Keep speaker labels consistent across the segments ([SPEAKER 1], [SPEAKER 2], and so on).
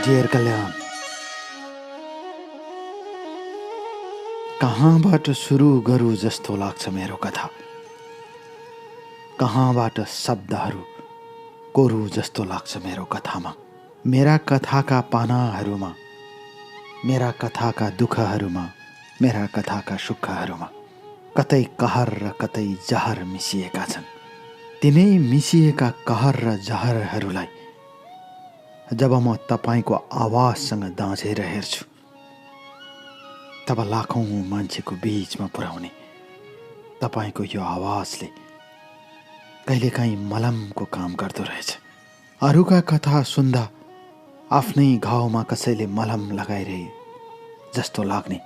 [SPEAKER 1] Dear कल्याण, कहाँबाट सुरु गरौँ जस्तो लाग्छ मेरो कथा। कहाँबाट शब्दहरू कोरौँ जस्तो लाग्छ मेरो कथामा। मेरा कथाका पानाहरूमा, मेरा कथाका दुःखहरूमा, मेरा कथाका सुखहरूमा कतै कहर र कतै जहर मिसिएका छन्। तिनै मिसिएका कहर र जहरहरूलाई जब म तपाईको आवाजसँग दाँझेर हेर्छु, तब लाखौं मान्छेको बीचमा पुर्याउने तपाईको यो आवाजले कहिलेकाहीँ मलमको काम गर्दो रहेछ। अरूका कथा सुन्दा आफ्नै घाउमा कसैले मलम लगाइरहे जस्तो लाग्ने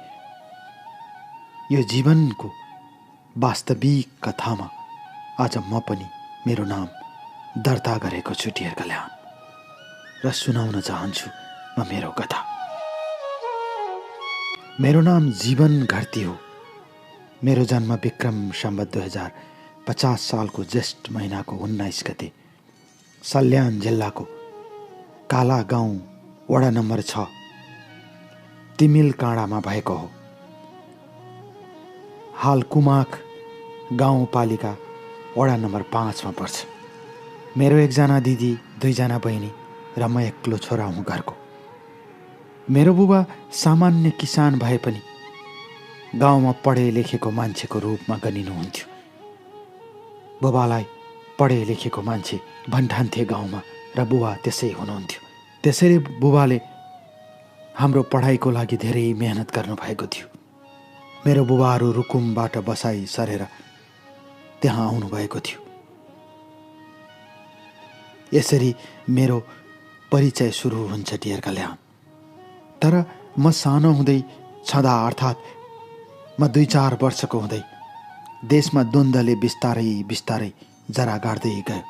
[SPEAKER 1] यो जीवनको वास्तविक कथामा आज म पनि मेरो नाम दर्ता गरेको छु डियर कल्याण, र सुनाउन चाहन्छु म मेरो कथा। मेरो नाम जीवन घरती हो। मेरो जन्म विक्रम सम्वत 2050 सालको ज्येष्ठ महिनाको 19 गते सल्यान जिल्लाको काला गाउँ वडा नम्बर 6 तिमिल काँडामा भएको हो। हाल कुमाक गाउँपालिका वडा नम्बर 5 मा पर्छ। मेरो एकजना दिदी, 2 जना बहिनी र म एक्लो छोरा हुँ घरको। मेरो बुबा सामान्य किसान भए पनि गाउँमा पढे लेखेको मान्छेको रूपमा गनिनुहुन्थ्यो। बुबालाई पढे लेखेको मान्छे भन्ठान्थे गाउँमा, र बुबा त्यसै हुनुहुन्थ्यो। त्यसैले बुबाले हाम्रो पढाइको लागि धेरै मेहनत गर्नुभएको थियो। मेरो बुबाहरू रुकुमबाट बसाई सरेर त्यहाँ आउनुभएको थियो। यसरी मेरो परिचय सुरु हुन्छ डियर कल्याण। तर म सानो हुँदै छँदा, अर्थात् म 2-4 वर्षको हुँदै देशमा द्वन्द्वले बिस्तारै बिस्तारै जरा गाड्दै गयो।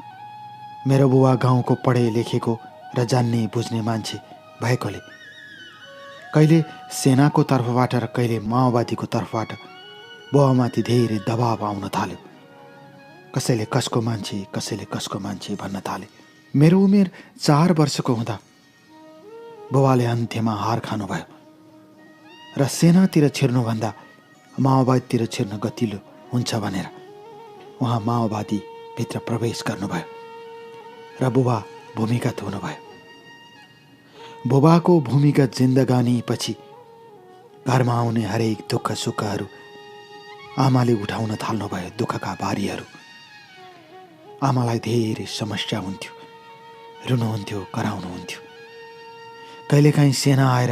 [SPEAKER 1] मेरो बुबा गाउँको पढे लेखेको र जान्ने बुझ्ने मान्छे भएकोले कहिले सेनाको तर्फबाट र कहिले माओवादीको तर्फबाट बुबामाथि धेरै दबाब आउन थाल्यो। कसैले कसको मान्छे, कसैले कसको मान्छे भन्न थाले। मेरो उमेर 4 वर्षको हुँदा बुबाले अन्त्यमा हार खानुभयो र सेनातिर छिर्नुभन्दा माओवादीतिर छिर्न गतिलो हुन्छ भनेर उहाँ माओवादी भित्र प्रवेश गर्नुभयो र बुबा भूमिगत हुनुभयो। बुबाको भूमिगत जिन्दगानी पछि घरमा आउने हरेक दुःख सुखहरू आमाले उठाउन थाल्नुभयो। दुःखका बारीहरू आमालाई धेरै समस्या हुन्थ्यो, रुनुहुन्थ्यो, कराउनुहुन्थ्यो। कहिलेकाहीँ सेना आएर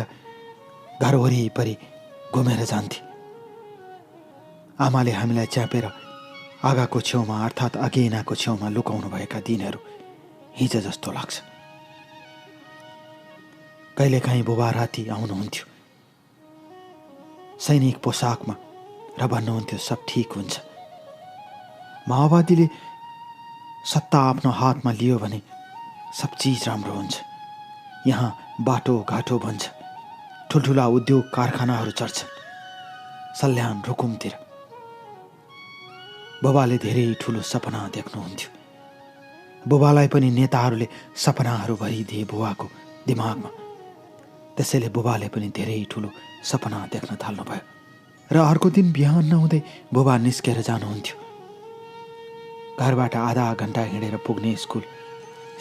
[SPEAKER 1] घर वरिपरि घुमेर जान्थे। आमाले हामीलाई च्यापेर आगाको छेउमा, अर्थात् अगेनाको छेउमा लुकाउनु भएका दिनहरू हिजो जस्तो लाग्छ। कहिलेकाहीँ बुबा राति आउनुहुन्थ्यो सैनिक पोसाकमा र भन्नुहुन्थ्यो सब ठिक हुन्छ। माओवादीले सत्ता आफ्नो हातमा लियो भने सब चिज राम्रो हुन्छ। यहाँ बाटो घाटो बन्छ, ठुल्ठुला उद्योग कारखानाहरू चढ्छन् सल्यान रुकुमतिर। बुबाले धेरै ठुलो सपना देख्नुहुन्थ्यो। बुबालाई पनि नेताहरूले सपनाहरू भरिदिए बुबाको दिमागमा। त्यसैले बुबाले पनि धेरै ठुलो सपना देख्न थाल्नुभयो र अर्को दिन बिहान नहुँदै बुबा निस्केर जानुहुन्थ्यो। घरबाट आधा घन्टा हिँडेर पुग्ने स्कुल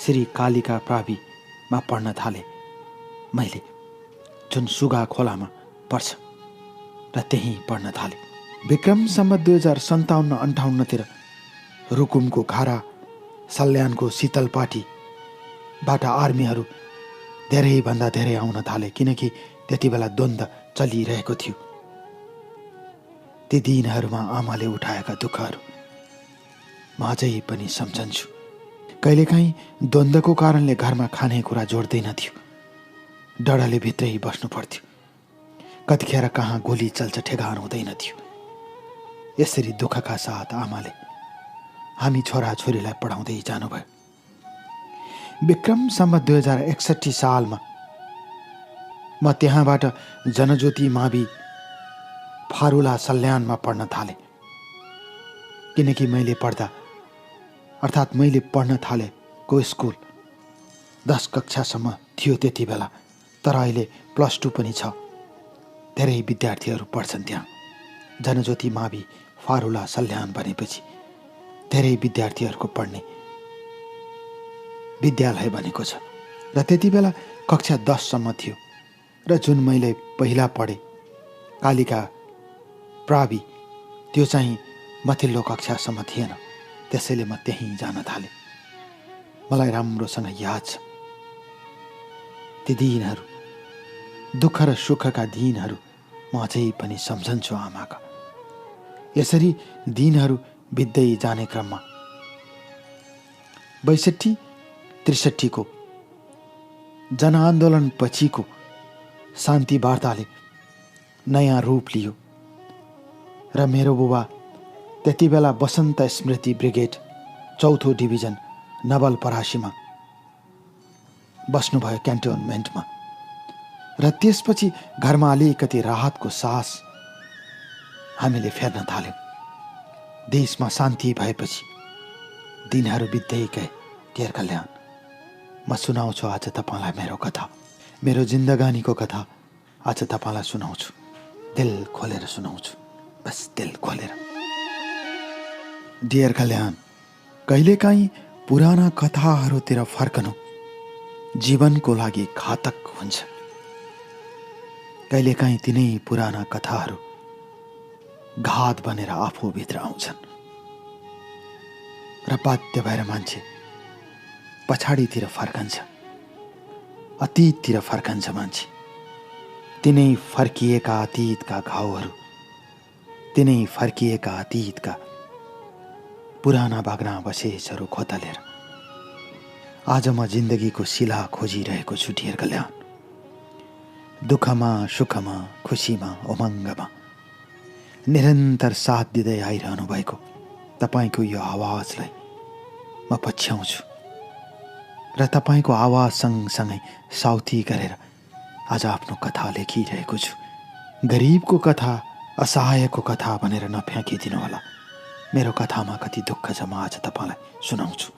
[SPEAKER 1] श्री कालिका प्राविमा पढ्न थाले मैले, जुन सुगा खोलामा पर्छ, र त्यहीँ पढ्न थाले। विक्रम सम्वत 2057-58 रुकुमको घारा सल्यानको शीतलपाटीबाट आर्मीहरू धेरैभन्दा धेरै आउन थाले, किनकि त्यति बेला द्वन्द्व चलिरहेको थियो। ती दिनहरूमा आमाले उठाएका दुःखहरू म अझै पनि सम्झन्छु। कहिलेकाहीँ द्वन्द्वको कारणले घरमा खानेकुरा जोड्दैन थियो। डरले भित्रै बस्नु पर्थ्यो। कतिखेर कहाँ गोली चल्छ ठेगान हुँदैन थियो। यसरी दुःखका साथ आमाले हामी छोराछोरीलाई पढाउँदै जानुभयो। विक्रम सम्वत 2061 सालमा म त्यहाँबाट जनज्योति मावि फारुला सल्यानमा पढ्न थालेँ। किनकि मैले पढ्न थालेको स्कुल 10 कक्षासम्म थियो त्यति बेला, तर अहिले +2 पनि छ। धेरै विद्यार्थीहरू पढ्छन् त्यहाँ। जनज्योति मावि फारुला सल्यान भनेपछि धेरै विद्यार्थीहरूको पढ्ने विद्यालय बनेको छ। र त्यति बेला कक्षा 10 सम्म थियो र जुन मैले पहिला पढेँ कालिका प्रावि त्यो चाहिँ माथिल्लो कक्षासम्म थिएन। त्यसैले म त्यहीँ जान थालेँ। मलाई राम्रोसँग याद छ ती दिनहरू, दुःख र सुखका दिनहरू म अझै पनि सम्झन्छु आमाका। यसरी दिनहरू बित्दै जाने क्रममा 62-63 को जनआन्दोलन पछिको शान्ति वार्ताले नयाँ रूप लियो र मेरो बुबा त्यति बेला वसन्त स्मृति ब्रिगेड 4थो डिभिजन नवलपरासीमा बस्नुभयो क्यान्टोनमेन्टमा। र त्यसपछि घरमा अलिकति राहतको सास हामीले फेर्न थाल्यौँ। देशमा शान्ति भएपछि दिनहरू बित्दै गए। डियर कल्याण, म सुनाउँछु आज तपाईँलाई मेरो कथा, मेरो जिन्दगानीको कथा आज तपाईँलाई सुनाउँछु। दिल खोलेर सुनाउँछु, बस दिल खोलेर। डियर कल्याण, कहिलेकाहीँ पुराना कथाहरूतिर फर्कनु जीवनको लागि घातक हुन्छ। कहिलेकाहीँ तिनै पुराना कथाहरू घात बनेर आफूभित्र आउँछन् र बाध्य भएर मान्छे पछाडितिर फर्कन्छ, अतीततिर फर्कन्छ मान्छे। तिनै फर्किएका अतीतका घाउहरू, तिनै फर्किएका अतीतका पुराना भग्नावशेषहरू खोतलेर आज म जिन्दगीको शिला खोजिरहेको छु। डियर कल्याण, दुःखमा सुखमा खुसीमा उमङ्गमा निरन्तर साथ दिँदै आइरहनु भएको तपाईँको यो आवाजलाई म पछ्याउँछु र तपाईँको आवाज सँगसँगै साउती गरेर आज आफ्नो कथा लेखिरहेको छु। गरिबको कथा, असहायको कथा भनेर नफ्याँकिदिनु होला। मेरो कथामा कति दुःख छ म आज तपाईँलाई सुनाउँछु।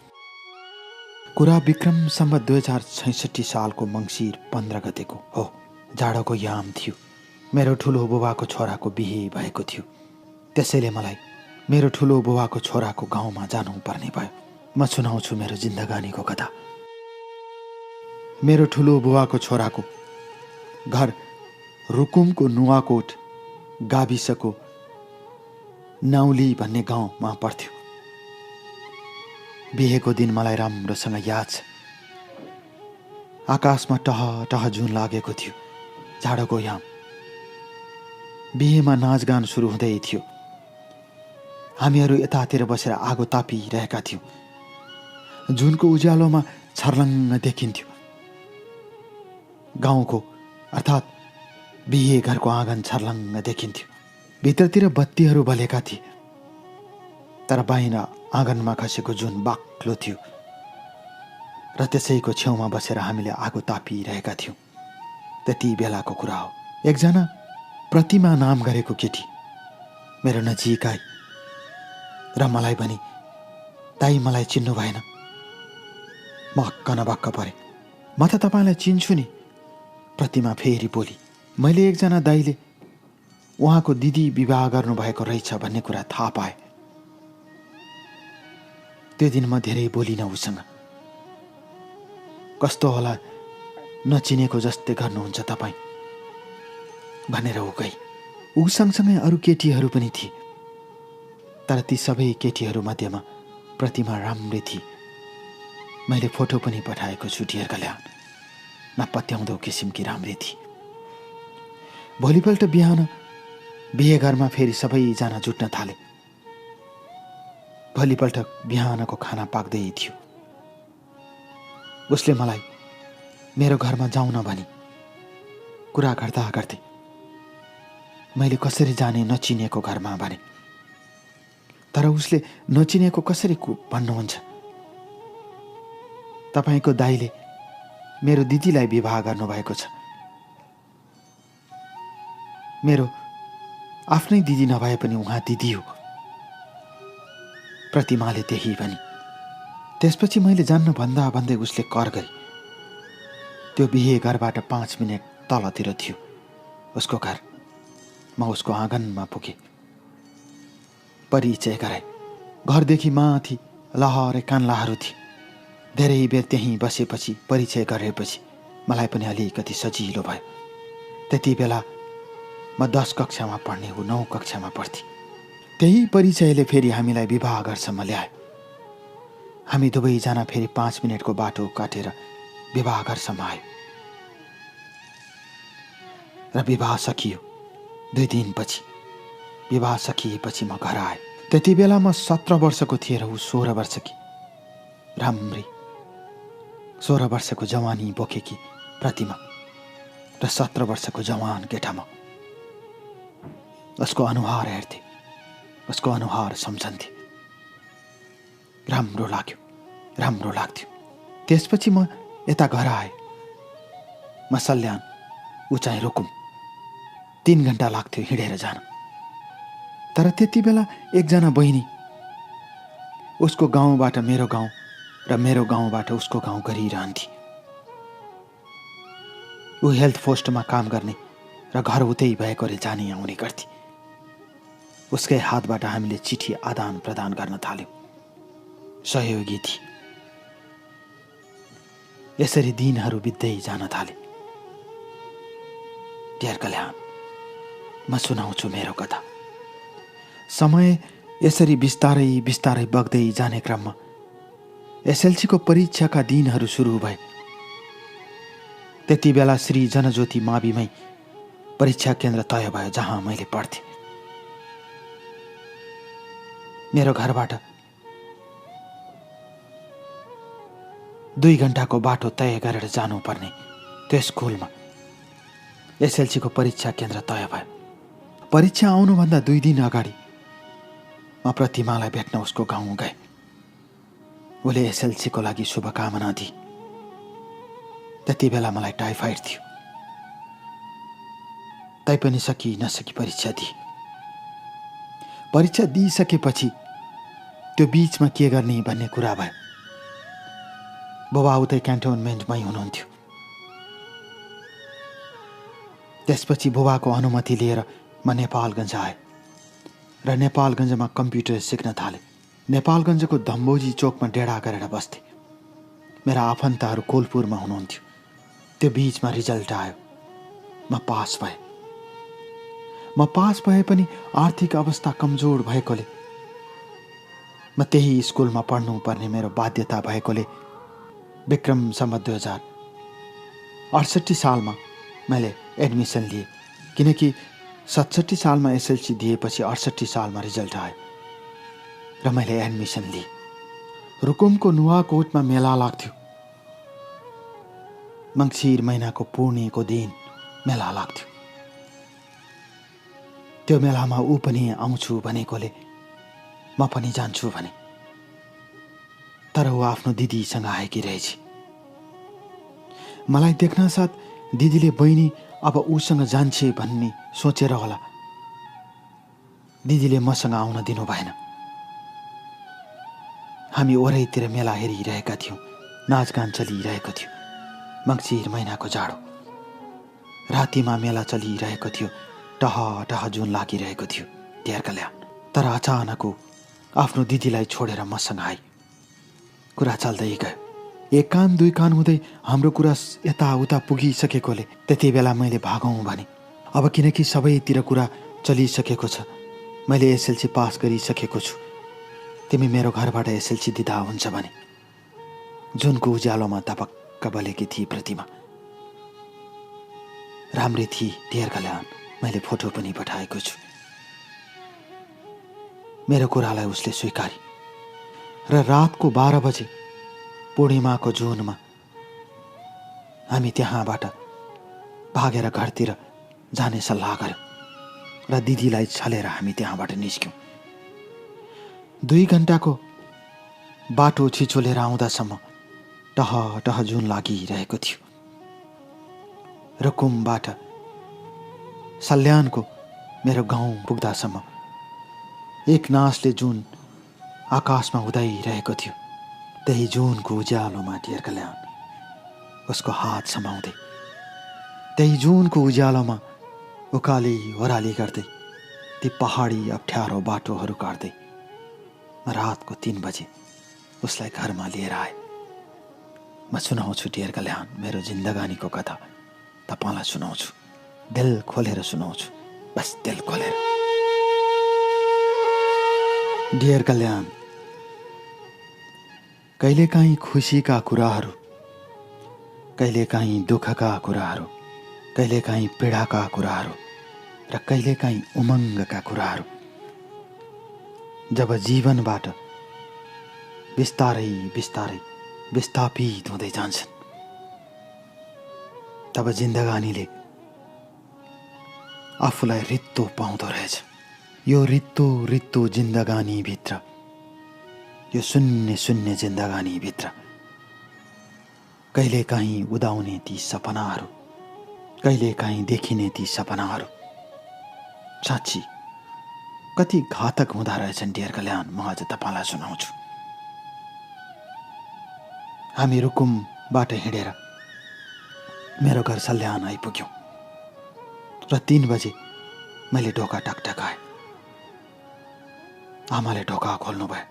[SPEAKER 1] कुरा विक्रम सम्वत 2066 सालको मङ्सिर 15 गतेको हो। जाडोको याम थियो। मेरो ठुलो बुबाको छोराको बिहे भएको थियो। त्यसैले मलाई मेरो ठुलो बुबाको छोराको गाउँमा जानुपर्ने भयो। म सुनाउँछु मेरो जिन्दगानीको कथा। मेरो ठुलो बुबाको छोराको घर रुकुमको नुवाकोट गाविसको नाउली भन्ने गाउँमा पर्थ्यो। बिहेको दिन मलाई राम्रोसँग याद छ। आकाशमा टह टह जुन लागेको थियो। जाडोको याम। बिहेमा नाचगान सुरु हुँदै थियो। हामीहरू यतातिर बसेर आगो तापिरहेका थियौँ। जुनको उज्यालोमा छर्लङ्ग देखिन्थ्यो गाउँको, अर्थात् बिहे घरको आँगन छर्लङ्ग देखिन्थ्यो। भित्रतिर बत्तीहरू बलेका थिए, तर बाहिर आँगनमा खसेको जुन बाक्लो थियो र त्यसैको छेउमा बसेर हामीले आगो तापिरहेका थियौँ। त्यति बेलाको कुरा हो। एकजना प्रतिमा नाम गरेको केटी मेरो नजिक आई र मलाई भनी, दाइ मलाई चिन्नु भएन? म हक्क नबक्क परे। म त तपाईँलाई चिन्छु नि। प्रतिमा फेरि बोली, मैले एकजना दाइले उहाँको दिदी विवाह गर्नुभएको रहेछ भन्ने कुरा थाहा पाएँ। त्यो दिन म धेरै बोलिनँ उसँग। कस्तो होला नचिनेको जस्तै गर्नुहुन्छ तपाईँ भनेर ऊ गई। ऊ सँगसँगै अरू केटीहरू पनि थिए, तर ती सबै केटीहरू मध्येमा प्रतिमा राम्रै थिए। मैले फोटो पनि पठाएको छु डियर कल्याण। नपत्याउँदो किसिमकी राम्रै थिए। भोलिपल्ट बिहान बिहे घरमा फेरि सबैजना जुट्न थाले। भोलिपल्ट बिहानको खाना पाक्दै थियो। उसले मलाई मेरो घरमा जाउन भनी कुरा गर्दा गर्दै मैले कसरी जाने नचिनेको घरमा भने। तर उसले नचिनेको कसरी भन्नुहुन्छ? तपाईँको दाइले मेरो दिदीलाई विवाह गर्नुभएको छ। मेरो आफ्नै दिदी नभए पनि उहाँ दिदी हो। प्रतिमाले त्यही भनी। त्यसपछि मैले जान्न भन्दा भन्दै उसले कर गरी त्यो बिहे घरबाट 5 मिनेट तलतिर थियो उसको घर। म उसको आँगनमा पुगेँ, परिचय गराए। घरदेखि माथि लहरे कान्लाहरू थिए। धेरै बेर त्यहीँ बसेपछि, परिचय गरेपछि मलाई पनि अलिकति सजिलो भयो। त्यति बेला म 10 कक्षामा पढ्ने, ऊ 9 कक्षामा पढ्थे। त्यही परिचयले फेरि हामीलाई विवाह घरसम्म ल्यायो। हामी दुवैजना फेरि 5 मिनेटको बाटो काटेर विवाह घरसम्म आयो र विवाह सकियो। 2 दिनपछि विवाह सकिएपछि म घर आएँ। त्यति बेला म 17 वर्षको थिएँ र ऊ 16 वर्षकी। राम्री 16 वर्षको जवानी बोकेकी प्रतिमा र 17 वर्षको जवान केटा म। उसको अनुहार हेर्थे, उसको अनुहार सम्झन्थे। राम्रो लाग्यो, राम्रो लाग्थ्यो। त्यसपछि म यता घर आएँ। म सल्यान, ऊ चाहिँ रुकुम। 3 घण्टा लाग्थ्यो हिँडेर जान। तर त्यति बेला एकजना बहिनी उसको गाउँबाट मेरो गाउँ र मेरो गाउँबाट उसको गाउँ गरिरहन्थे। ऊ हेल्थ पोस्टमा काम गर्ने र घर उतै भएकोले जाने आउने गर्थे। उसकै हातबाट हामीले चिठी आदान प्रदान गर्न थाल्यौँ। सहयोगी थिए। यसरी दिनहरू बित्दै जान थाले। डियर कल्याण, म सुनाउँछु मेरो कथा। समय यसरी बिस्तारै बिस्तारै बग्दै जाने क्रममा एसएलसीको परीक्षाका दिनहरू सुरु भए। त्यति बेला श्री जनज्योति माविमै परीक्षा केन्द्र तय भयो जहाँ मैले पढ्थेँ। मेरो घरबाट 2 घण्टाको बाटो तय गरेर जानुपर्ने त्यो स्कुलमा एसएलसीको परीक्षा केन्द्र तय भयो। परीक्षा आउनुभन्दा 2 दिन अगाडि म प्रतिमालाई भेट्न उसको गाउँ गएँ। उसले एसएलसीको लागि शुभकामना दिए। त्यति बेला मलाई टाइफाइड थियो। तैपनि सकी नसकी परीक्षा दिए। परीक्षा दिइसकेपछि त्यो बीचमा के गर्ने भन्ने कुरा भयो। बुबा उतै क्यान्टोनमेन्टमै हुनुहुन्थ्यो। त्यसपछि बुबाको अनुमति लिएर म नेपालगञ्ज आएँ र नेपालगञ्जमा कम्प्युटर सिक्न थालेँ। नेपालगञ्जको धम्बोजी चोकमा डेढा गरेर बस्थेँ। मेरा आफन्तहरू कोलपुरमा हुनुहुन्थ्यो। त्यो बीचमा रिजल्ट आयो। म पास भएँ। म पास भए पनि आर्थिक अवस्था कमजोर भएकोले म त्यही स्कुलमा पढ्नुपर्ने मेरो बाध्यता भएकोले विक्रम सम्वत 2068 सालमा मैले एडमिसन लिएँ। किनकि 67 सालमा एसएलसी दिएपछि 68 सालमा रिजल्ट आयो र मैले एडमिसन लिएँ। रुकुमको नुवाकोटमा मेला लाग्थ्यो। मङ्सिर महिनाको पूर्णिमाको दिन मेला लाग्थ्यो। त्यो मेलामा ऊ पनि आउँछु भनेकोले म पनि जान्छु भने। तर ऊ आफ्नो दिदीसँग आएकी रहेछ। मलाई देख्न साथ दिदीले बहिनी अब उसँग जान्छे भन्ने सोचेर होला दिदीले मसँग आउन दिनु भएन। हामी ओरैतिर मेला हेरिरहेका थियौँ। नाचगान चलिरहेको थियो। मङ्सिर महिनाको जाडो। रातिमा मेला चलिरहेको थियो। टह टह जुन लागिरहेको थियो। डियर कल्याण, तर अचानक आफ्नो दिदीलाई छोडेर मसँग आई। कुरा चल्दै गयो। 1 कान 2 कान हुँदै हाम्रो कुरा यताउता पुगिसकेकोले त्यति बेला मैले भागौँ भने। अब किनकि सबैतिर कुरा चलिसकेको छ, मैले एसएलसी पास गरिसकेको छु, तिमी मेरो घरबाट एसएलसी दिँदा हुन्छ भने। जुनको उज्यालोमा तपक्क बलेकी थिए प्रतिमा। राम्री थिए डियर कल्याण। मैले फोटो पनि पठाएको छु। मेरो कुरालाई उसले स्वीकारी र रातको 12 बजे पूर्णिमाको जुनमा हामी त्यहाँबाट भागेर घरतिर जाने सल्लाह गर्यौँ र दिदीलाई छलेर हामी त्यहाँबाट निस्क्यौँ। 2 घण्टाको बाटो छिचोलेर आउँदासम्म टह टह जुन लागिरहेको थियो। रुकुमबाट सल्यानको मेरो गाउँ पुग्दासम्म एक नासले जुन आकाशमा उदाइरहेको थियो। त्यही जुनको उज्यालोमा डियर कल्याण उसको हात समाउँदै त्यही जुनको उज्यालोमा उकाली ओह्राली गर्दै ती पहाडी अप्ठ्यारो बाटोहरू काट्दै म रातको 3 बजे उसलाई घरमा लिएर आएँ। म सुनाउँछु डियर कल्याण, मेरो जिन्दगानीको कथा तपाईँलाई सुनाउँछु, दिल खोलेर सुनाउँछु, बस दिल खोलेर। डियर कल्याण, कहिलेकाहीँ खुसीका कुराहरू, कहिलेकाहीँ दुःखका कुराहरू, कहिलेकाहीँ पीडाका कुराहरू र कहिलेकाहीँ उमङ्गका कुराहरू जब जीवनबाट बिस्तारै बिस्तारै विस्थापित हुँदै जान्छन्, तब जिन्दगानीले आफूलाई रित्तो पाउँदो रहेछ। यो रित्तो रित्तो जिन्दगानीभित्र, यो शून्य शून्य जिन्दगानीभित्र कहिलेकाहीँ उदाउने ती सपनाहरू, कहिलेकाहीँ देखिने ती सपनाहरू साँच्ची कति घातक हुँदा रहेछन् डियर कल्याण, म आज तपाईँलाई सुनाउँछु। हामी रुकुमबाट हिँडेर मेरो घर सल्यान आइपुग्यौँ र 3 बजे मैले ढोका टकटकाएँ। आमाले ढोका खोल्नुभयो।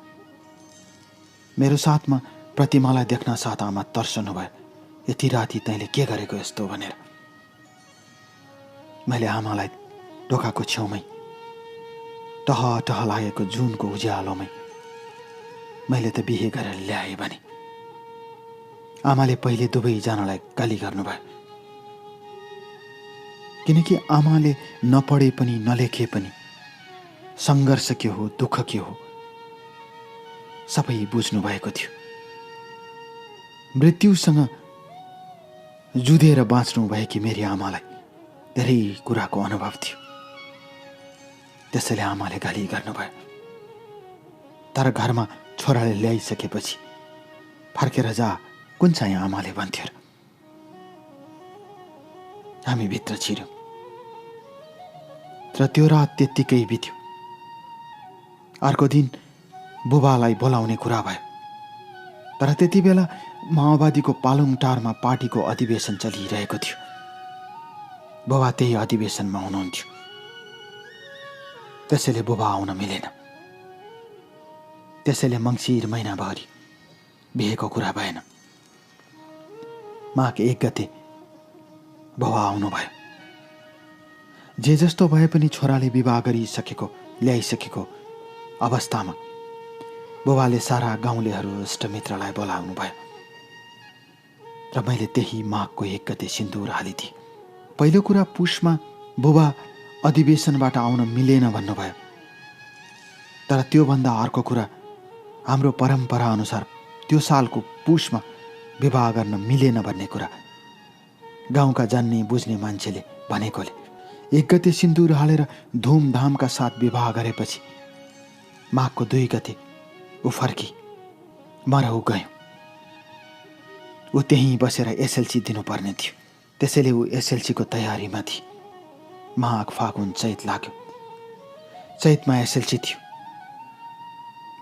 [SPEAKER 1] मेरो साथमा प्रतिमालाई देख्न साथ आमा तर्सनु भयो, यति राति तैँले के गरेको यस्तो भनेर। मैले आमालाई ढोकाको छेउमै टह टह लागेको जुनको उज्यालोमै मैले त बिहे गरेर ल्याएँ भने आमाले पहिले दुवैजनालाई गाली गर्नुभयो, किनकि आमाले नपढे पनि नलेखे पनि सङ्घर्ष के हो, दुःख के हो सबै बुझ्नु भएको थियो। मृत्युसँग जुधेर बाँच्नु भएकी मेरी आमालाई धेरै कुराको अनुभव थियो। त्यसैले आमाले गाली गर्नुभयो। तर घरमा छोराले ल्याइसकेपछि फर्केर जा, कुन चाहिँ आमाले भन्थ्यो। हामी भित्र छिर्यौँ र त्यो रात त्यत्तिकै बित्यो। अर्को दिन बुबालाई बोलाउने कुरा भयो, तर त्यति बेला माओवादीको पालुङटारमा पार्टीको अधिवेशन चलिरहेको थियो। बुबा त्यही अधिवेशनमा हुनुहुन्थ्यो, त्यसैले बुबा आउन मिलेन। त्यसैले मङ्सिर महिनाभरि बिहेको कुरा भएन। माघ 1 गते बुबा आउनुभयो। जे जस्तो भए पनि छोराले विवाह गरिसकेको ल्याइसकेको अवस्थामा बुबाले सारा गाउँलेहरू इष्टमित्रलाई बोलाउनु भयो र मैले त्यही माघको 1 गते सिन्दुर हालिदिएँ। पहिलो कुरा, पुसमा बुबा अधिवेशनबाट आउन मिलेन भन्नुभयो। तर त्योभन्दा अर्को कुरा, हाम्रो परम्परा अनुसार त्यो सालको पुसमा विवाह गर्न मिलेन भन्ने कुरा गाउँका जान्ने बुझ्ने मान्छेले भनेकोले 1 गते सिन्दुर हालेर धुमधामका साथ विवाह गरेपछि माघको 2 गते ऊ फर्की म र ऊ गयौँ। ऊ त्यहीँ बसेर एसएलसी दिनुपर्ने थियो, त्यसैले ऊ एसएलसीको तयारीमा थिए। माघ फागुन चैत लाग्यो। चैतमा एसएलसी थियो।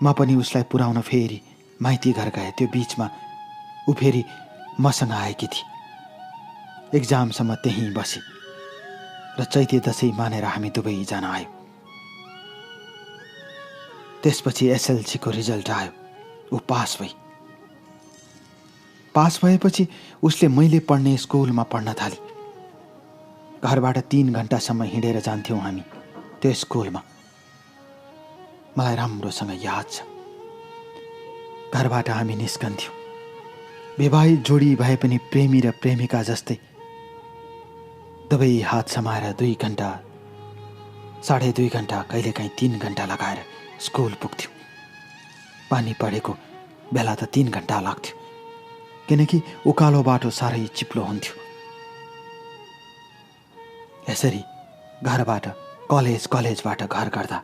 [SPEAKER 1] म पनि उसलाई पुर्याउन फेरि माइती घर गएँ। त्यो बिचमा ऊ फेरि मसँग आएकी थिए। एक्जामसम्म त्यहीँ बसे र चैते दशैं मानेर हामी दुवैजना आयौँ। त्यसपछि एसएलसीको रिजल्ट आयो। ऊ पास भई। पास भएपछि उसले मैले पढ्ने स्कुलमा पढ्न थाली। घरबाट 3 घण्टासम्म हिँडेर जान्थ्यौँ हामी त्यो स्कुलमा। मलाई राम्रोसँग याद छ। घरबाट हामी निस्कन्थ्यौँ। विवाहित जोडी भए पनि प्रेमी र प्रेमिका जस्तै दुवै हात समाएर 2 घण्टा, 2.5 घण्टा, कहिलेकाहीँ 3 घण्टा लगाएर स्कुल पुग्थ्यौँ। पानी परेको बेला त 3 घण्टा लाग्थ्यो, किनकि उकालो बाटो साह्रै चिप्लो हुन्थ्यो। यसरी घरबाट कलेजबाट घर गर्दा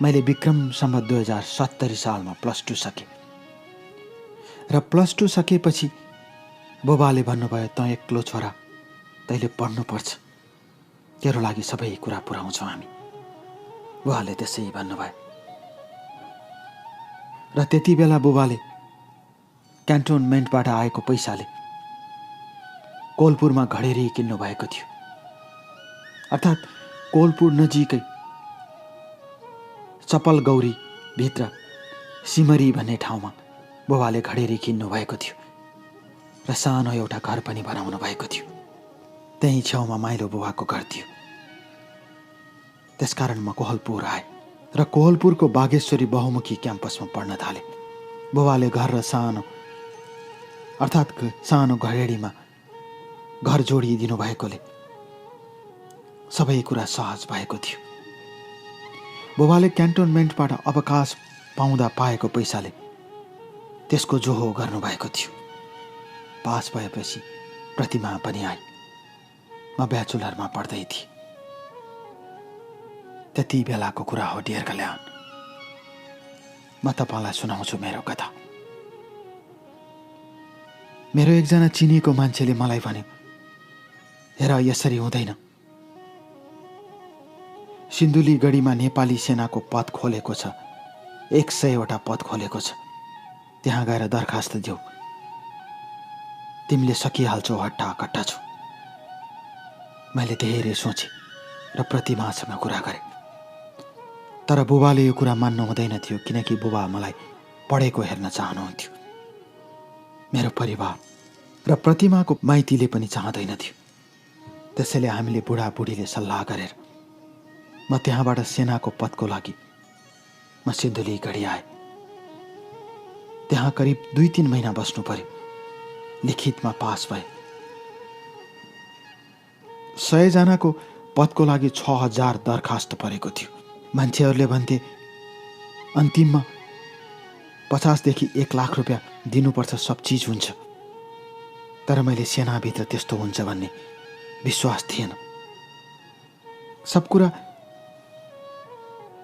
[SPEAKER 1] मैले विक्रम सम्वत 2070 सालमा +2 सकेँ र +2 सकेपछि बुबाले भन्नुभयो, तँ एक्लो छोरा, तैँले पढ्नुपर्छ, तेरो लागि सबै कुरा पुर्याउँछौँ हामी। बुबाले त्यसै भन्नुभयो र त्यति बेला बुबाले क्यान्टोनमेन्टबाट आएको पैसाले कोलपुरमा घडेरी किन्नु भएको थियो। अर्थात् कोलपुर नजिकै चपलगौरी भित्र सिमरी भन्ने ठाउँमा बुबाले घडेरी किन्नु भएको थियो र सानो एउटा घर पनि बनाउनु भएको थियो। त्यही छेउमा माइलो बुबाको घर थियो। त्यसकारण म कोहलपुर आएँ र कोहलपुरको बागेश्वरी बहुमुखी क्याम्पसमा पढ्न थालेँ। बुबाले घर र सानो घडेरीमा घर जोडिदिनु भएकोले सबै कुरा सहज भएको थियो। बुबाले क्यान्टोनमेन्टबाट अवकाश पाउँदा पाएको पैसाले त्यसको जोहो गर्नुभएको थियो। पास भएपछि प्रतिमा पनि आए। म ब्याचुलरमा पढ्दै थिएँ। त्यति बेलाको कुरा हो डियर कल्याण। म तपाईँलाई सुनाउँछु मेरो कथा। मेरो एकजना चिनेको मान्छेले मलाई भन्यो, हेर यसरी हुँदैन। सिन्धुलीगढीमा नेपाली सेनाको पद खोलेको छ, 100वटा पद खोलेको छ। त्यहाँ गएर दरखास्त देऊ, तिमीले सकिहाल्छौ, हट्टाकट्टा छौ। मैले धेरै सोचेँ र प्रतिमासँग कुरा गरेँ। तर बुबाले यो कुरा मान्नु हुँदैन थियो, किनकि बुबा मलाई पढेको हेर्न चाहनुहुन्थ्यो। मेरो परिवार र प्रतिमाको माइतीले पनि चाहँदैन थियो। त्यसैले हामीले बुढाबुढीले सल्लाह गरेर म त्यहाँबाट सेनाको पदको लागि म सिन्धुलीगढी आएँ। त्यहाँ करिब 2-3 महिना बस्नु पर्यो। लिखितमा पास भए। 100 जनाको पदको लागि 6000 दरखास्त परेको थियो। मान्छेहरूले भन्थे अन्तिममा 50 देखि 1 लाख रुपियाँ दिनुपर्छ, सब चिज हुन्छ। तर मैले सेनाभित्र त्यस्तो हुन्छ भन्ने विश्वास थिएन। सब कुरा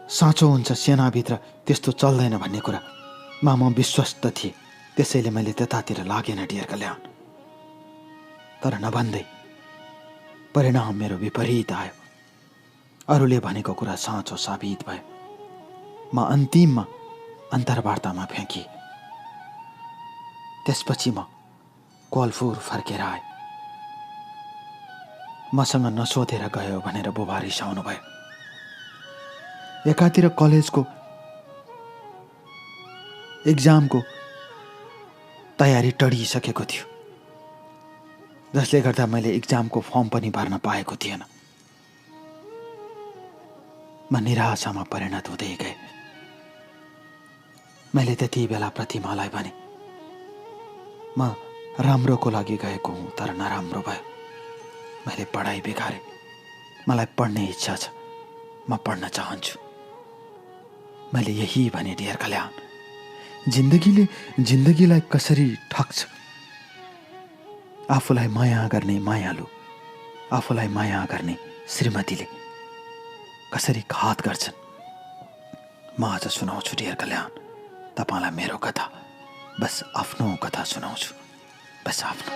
[SPEAKER 1] साँचो हुन्छ, सेनाभित्र त्यस्तो चल्दैन भन्ने कुरा म विश्वस्त थिएँ। त्यसैले मैले त्यतातिर लागेन डियर कल्याण। तर नभन्दै परिणाम मेरो विपरीत आयो। अरूले भनेको कुरा साँचो साबित भयो। म अन्तिममा अन्तर्वार्तामा फ्याँकिएँ। त्यसपछि म कोलपुर फर्केर आएँ। मसँग नसोधेर गयो भनेर बुबा रिसाउनु भयो। एकातिर कलेजको एक्जामको तयारी टडिसकेको थियो, जसले गर्दा मैले एक्जामको फर्म पनि भर्न पाएको थिएन। म निराशामा परिणत हुँदै गएँ। मैले त्यति बेला प्रतिमालाई भने, म राम्रोको लागि गएको हुँ, तर नराम्रो भयो। मैले पढाइ बिगारेँ। मलाई पढ्ने इच्छा छ, म पढ्न चाहन्छु। मैले यही भने डियर कल्याण। जिन्दगीले जिन्दगीलाई कसरी ठग्छ। आफूलाई माया गर्ने मायालु, आफूलाई माया गर्ने श्रीमतीले कसरी घात गर्छन्। म आज सुनाउँछु डियर कल्याण तपाईँलाई मेरो कथा। बस आफ्नो कथा सुनाउँछु, बस आफ्नो।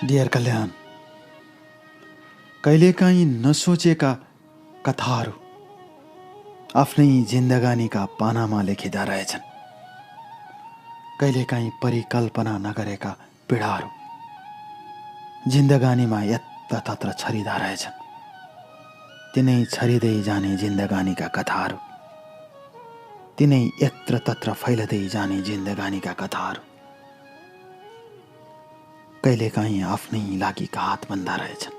[SPEAKER 1] डियर कल्याण, कहिलेकाहीँ नसोचेका कथाहरू आफ्नै जिन्दगानीका पानामा लेखिँदा रहेछन्। कहिलेकाहीँ परिकल्पना नगरेका पीडाहरू जिन्दगानीमा यत्रतत्र छरिँदा रहेछन्। तिनै छरिँदै जाने जिन्दगानीका कथाहरू, तिनै यत्रतत्र फैलदै जाने जिन्दगानीका कथाहरू कहिलेकाहीँ आफ्नै लागि घात बन्दा रहेछन्।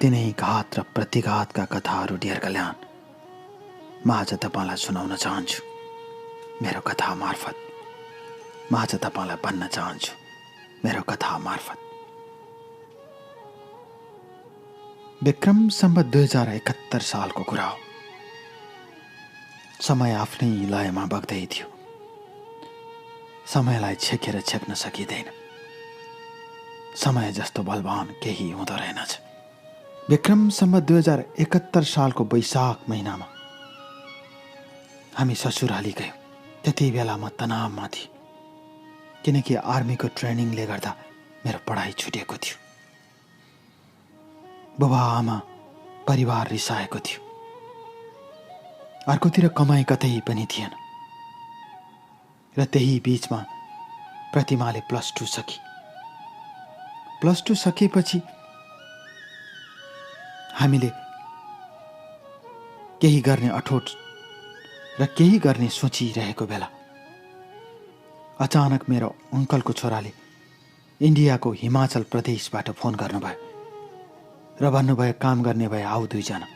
[SPEAKER 1] तिनै घात र प्रतिघातका कथाहरू डियर कल्याण म आज तपाईँलाई सुनाउन चाहन्छु। मेरो कथा मार्फत म आज तपाईँलाई भन्न चाहन्छु, मेरो कथा मार्फत। विक्रम सम्वत 2071 सालको कुरा हो। समय आफ्नै लयमा बग्दै थियो। समयलाई छेकेर छेक्न सकिँदैन। समय जस्तो बलवान केही हुँदो रहेनछ। विक्रम सम्वत 2071 सालको वैशाख महिनामा हामी ससुराली गयौँ। त्यति बेला म तनावमा थिएँ, किनकि आर्मीको ट्रेनिङले गर्दा मेरो पढाइ छुटेको थियो। बुबा आमा परिवार रिसाएको थियो। अर्कोतिर कमाइ कतै पनि थिएन। र त्यही बीचमा प्रतिमाले +2 सकी। +2 सकेपछि हामीले केही गर्ने अठोट र केही गर्ने सोचिरहेको बेला अचानक मेरो अङ्कलको छोराले इन्डियाको हिमाचल प्रदेशबाट फोन गर्नुभयो र भन्नुभयो काम गर्ने भए आऊ दुईजना।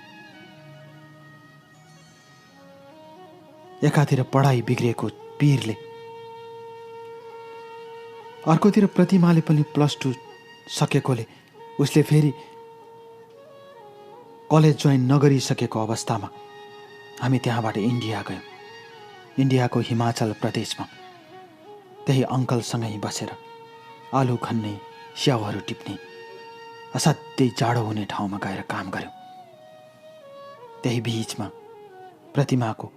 [SPEAKER 1] एकातिर पढाइ बिग्रेको पीरले, अर्कोतिर प्रतिमाले पनि +2 सकेकोले उसले फेरि कलेज जोइन नगरिसकेको अवस्थामा हामी त्यहाँबाट इन्डिया गयौँ। इन्डियाको हिमाचल प्रदेशमा त्यही अङ्कलसँगै बसेर आलु खन्ने, स्याउहरू टिप्ने, असाध्यै जाडो हुने ठाउँमा गएर काम गऱ्यौँ। त्यही बीचमा प्रतिमाको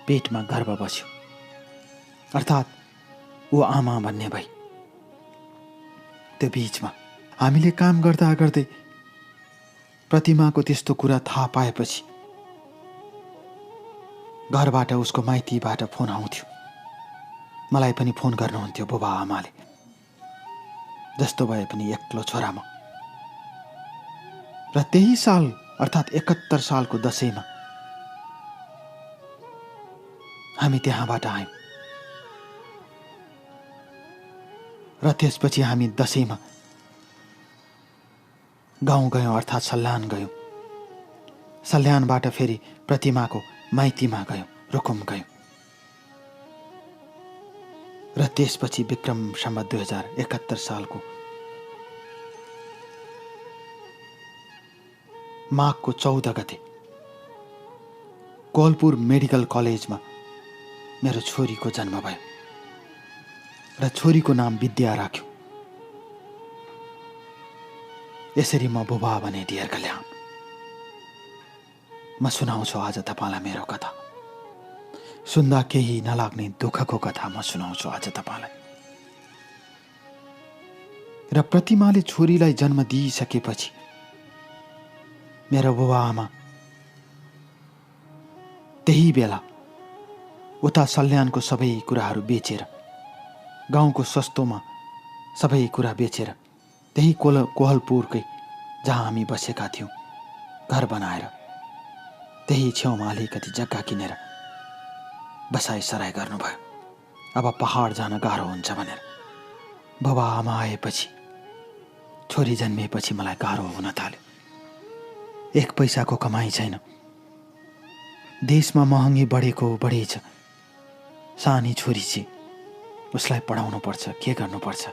[SPEAKER 1] पेटमा गर्भ बस्यो, अर्थात् ऊ आमा भन्ने भई। त्यो बीचमा हामीले काम गर्दा गर्दै प्रतिमाको त्यस्तो कुरा थाहा पाएपछि घरबाट उसको माइतीबाट फोन आउँथ्यो। मलाई पनि फोन गर्नुहुन्थ्यो बुबा आमाले, जस्तो भए पनि एक्लो छोरामा। र त्यही साल अर्थात् 71 सालको दशैंमा हामी त्यहाँबाट आयौँ र त्यसपछि हामी दशैंमा गाउँ गयौँ, अर्थात् सल्यान गयौँ। सल्यानबाट फेरि प्रतिमाको माइतीमा गयौँ, रुकुम गयौँ र त्यसपछि विक्रम सम्वत 2071 सालको माघको 14 गते कोलपुर मेडिकल कलेजमा मेरो छोरीको जन्म भयो र छोरीको नाम विद्या राख्यो। यसरी म बुबा भने डियर कल्याण। म सुनाउँछु आज तपाईलाई मेरो कथा। सुन्दा केही नलाग्ने दुःखको कथा म सुनाउँछु आज तपाईलाई। र प्रतिमाले छोरीलाई जन्म दिइसकेपछि मेरो बुबा आमा त्यही बेला उता सल्यानको सबै कुराहरू बेचेर, गाउँको सस्तोमा सबै कुरा बेचेर त्यही कोहलपुरकै जहाँ हामी बसेका थियौँ घर बनाएर त्यही छेउमा अलिकति जग्गा किनेर बसाइ सराई गर्नुभयो। अब पहाड जान गाह्रो हुन्छ भनेर। बुबा आमा आएपछि, छोरी जन्मिएपछि मलाई गाह्रो हुन थाल्यो। 1 पैसाको कमाइ छैन। देशमा महँगी बढेछ। सानी छोरी चाहिँ उसलाई पढाउनु पर्छ, के गर्नुपर्छ।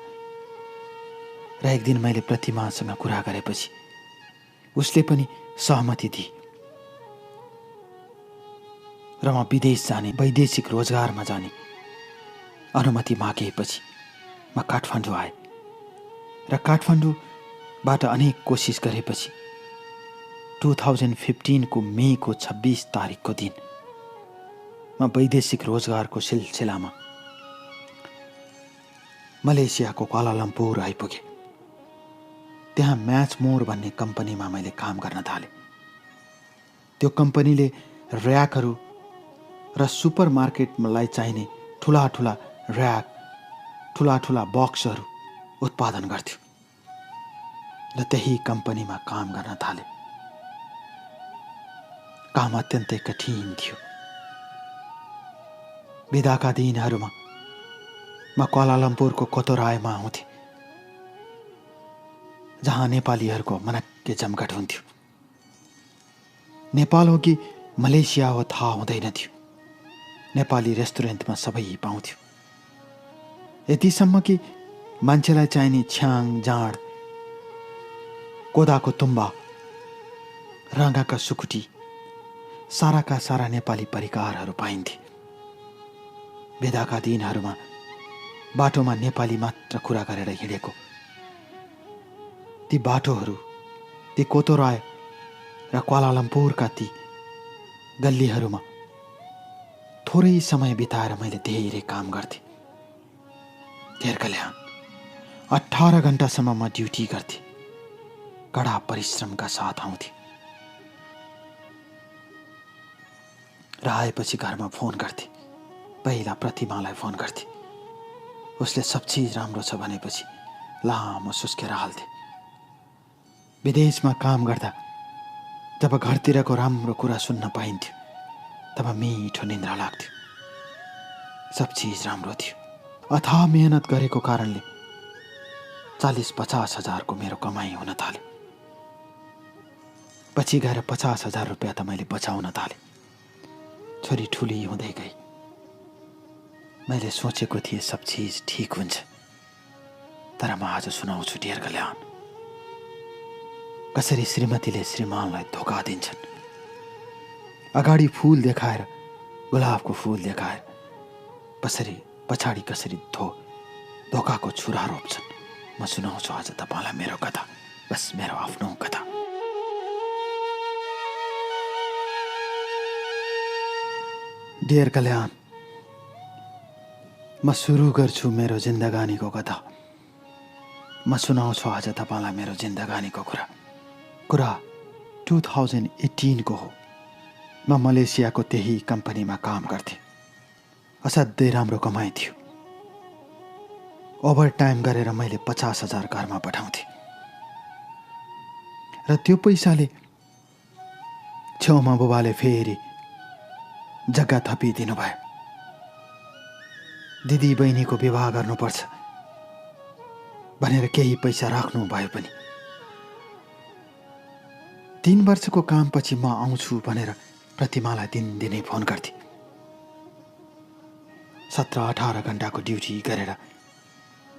[SPEAKER 1] र एक दिन मैले प्रतिमासँग कुरा गरेपछि उसले पनि सहमति दिए र म विदेश जाने, वैदेशिक रोजगारमा जाने अनुमति मागेपछि म काठमाडौँ आएँ र काठमाडौँबाट अनेक कोसिस गरेपछि 2015 को मेको 26 तारिकको दिन म वैदेशिक रोजगारको सिलसिलामा मलेसियाको क्वालालम्पुर आइपुगेँ। त्यहाँ म्याच मोर भन्ने कम्पनीमा मैले काम गर्न थालेँ। त्यो कम्पनीले र्याकहरू र सुपरमार्केटलाई चाहिने ठुला र्याक, ठुला बक्सहरू उत्पादन गर्थ्यो र त्यही कम्पनीमा काम गर्न थालेँ। काम अत्यन्तै कठिन थियो। बिदाका दिनहरूमा म क्वालालम्पुरको कोतोरायमा आउँथेँ, जहाँ नेपालीहरूको मनक्के जमघट हुन्थ्यो। नेपाल हो कि मलेसिया हो थाहा हुँदैन थियो। नेपाली रेस्टुरेन्टमा सबै पाउँथ्यो। यतिसम्म कि मान्छेलाई चाहिने छ्याङ, जाँड, कोदाको तुम्बा, रङ्गाका सुकुटी, साराका सारा नेपाली परिकारहरू पाइन्थे। बेदाका दिनहरूमा बाटोमा नेपाली मात्र कुरा गरेर हिँडेको ती बाटोहरू, ती कोतोराय र क्वालालम्पुरका ती गल्लीहरूमा थोरै समय बिताएर मैले धेरै काम गर्थेँ। धेर कल्याण 18 घण्टासम्म म ड्युटी गर्थेँ। कडा परिश्रमका साथ आउँथेँ र आएपछि घरमा फोन गर्थेँ। पहिला प्रतिमालाई फोन गर्थे। उसले सब चिज राम्रो छ भनेपछि लामो सुस्केर हाल्थे। विदेशमा काम गर्दा जब घरतिरको राम्रो कुरा सुन्न पाइन्थ्यो तब मिठो निन्द्रा लाग्थ्यो। सब चिज राम्रो थियो। अथाह मेहनत गरेको कारणले 40-50 हजारको मेरो कमाई हुन थाल्यो। पछि गएर 50,000 रुपियाँ त मैले बचाउन थालेँ। छोरी ठुली हुँदै गई। मैले सोचेको थिएँ सब चिज ठीक हुन्छ, तर म आज सुनाउँछु डियर कल्याण, कसरी श्रीमतीले श्रीमानलाई धोका दिन्छन्। अगाडि फूल देखाएर, गुलाबको फूल देखाएर पछाडि कसरी धोकाको छुरा रोप्छन्। म सुनाउँछु आज तपाईलाई मेरो कथा, बस मेरो आफ्नो कथा। डियर कल्याण, म सुरु गर्छु मेरो जिन्दगानीको कथा। म सुनाउँछु आज तपाईलाई मेरो जिन्दगानीको कुरा 2018 को हो। म मलेसियाको त्यही कम्पनीमा काम गर्थेँ। असाध्यै राम्रो कमाइ थियो। ओभर टाइम गरेर मैले 50,000 घरमा पठाउँथेँ र त्यो पैसाले छेउमा बुबाले फेरि जग्गा थपिदिनु भयो। दिदी बहिनीको विवाह गर्नुपर्छ भनेर केही पैसा राख्नु भयो पनि 3 वर्षको कामपछि म आउँछु भनेर प्रतिमालाई दिनदिनै फोन गर्थे। 17-18 घण्टाको ड्युटी गरेर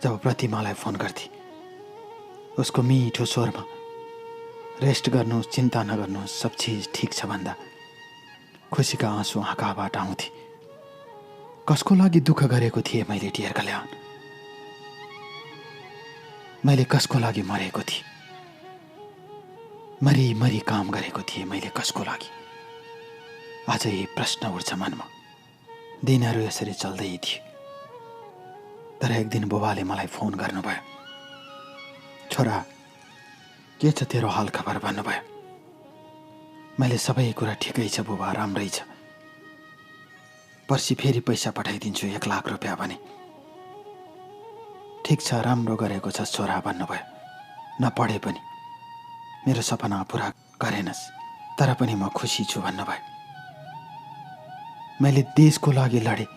[SPEAKER 1] जब प्रतिमालाई फोन गर्थे, उसको मिठो स्वरमा रेस्ट गर्नुहोस्, चिन्ता नगर्नुहोस्, सब चिज ठीक छ भन्दा खुसीका आँसु आँखाबाट आउँथे। कसको लागि दुःख गरेको थिएँ मैले डियर कल्याण? मैले कसको लागि मरेको थिएँ? मरी काम गरेको थिएँ मैले कसको लागि? आज यही प्रश्न उठ्छ मनमा। दिनहरू यसरी चल्दै थिए, तर एक दिन बुबाले मलाई फोन गर्नुभयो। छोरा, के छ तेरो हाल खबर भन्नुभयो। मैले सबै कुरा ठिकै छ बुबा, राम्रै छ, पर्सि फेरि पैसा पठाइदिन्छु 1 लाख रुपियाँ भने। ठिक छ, राम्रो गरेको छ छोरा भन्नुभयो। नपढे पनि मेरो सपना पुरा गरेनस्, तर पनि म खुसी छु भन्नुभयो। मैले देशको लागि लडेँ,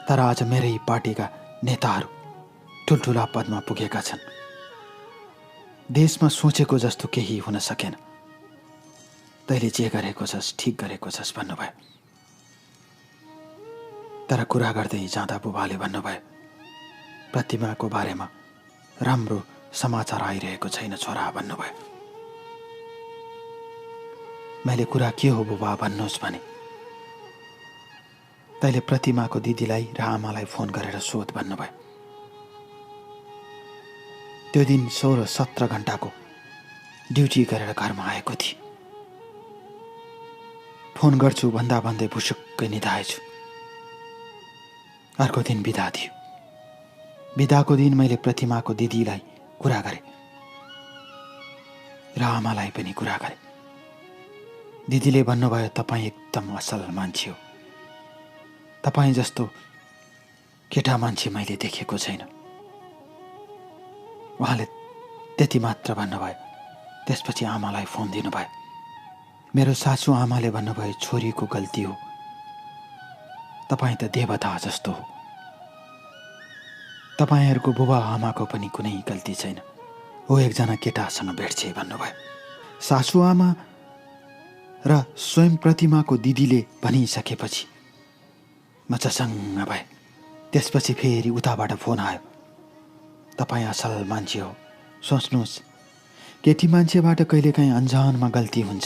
[SPEAKER 1] तर आज मेरै पार्टीका नेताहरू ठुल्ठुला पदमा पुगेका छन्। देशमा सोचेको जस्तो केही हुन सकेन। तैँले जे गरेको छस् ठिक गरेको छस् भन्नुभयो। तर कुरा गर्दै जाँदा बुबाले भन्नुभयो, प्रतिमाको बारेमा राम्रो समाचार आइरहेको छैन छोरा भन्नुभयो। मैले कुरा के हो बुबा भन्नुहोस् भने, तैँले प्रतिमाको दिदीलाई र आमालाई फोन गरेर सोध भन्नुभयो। त्यो दिन 16-17 घण्टाको ड्युटी गरेर घरमा आएको थिएँ। फोन गर्छु भन्दा भन्दै भुसुक्कै निधाएछु। अर्को दिन बिदा थियो। बिदाको दिन मैले प्रतिमाको दिदीलाई कुरा गरेँ र आमालाई पनि कुरा गरेँ। दिदीले भन्नुभयो, तपाईँ एकदम असल मान्छे हो, तपाईँ जस्तो केटा मान्छे मैले देखेको छैन। उहाँले त्यति मात्र भन्नुभयो। त्यसपछि आमालाई फोन दिनुभयो। मेरो सासू आमाले भन्नुभयो, छोरीको गल्ती हो, तपाईँ त देवता जस्तो हो, तपाईहरूको बुबा आमाको पनि कुनै गल्ती छैन, हो एकजना केटासँग भेट्छे भन्नुभयो। सासू आमा र स्वयं प्रतिमाको दिदीले भनिसकेपछि म चसङ्ग भएँ। त्यसपछि फेरि उताबाट फोन आयो, तपाईँ असल मान्छे हो, सोच्नुहोस् केटी मान्छेबाट कहिलेकाहीँ अन्जानमा गल्ती हुन्छ,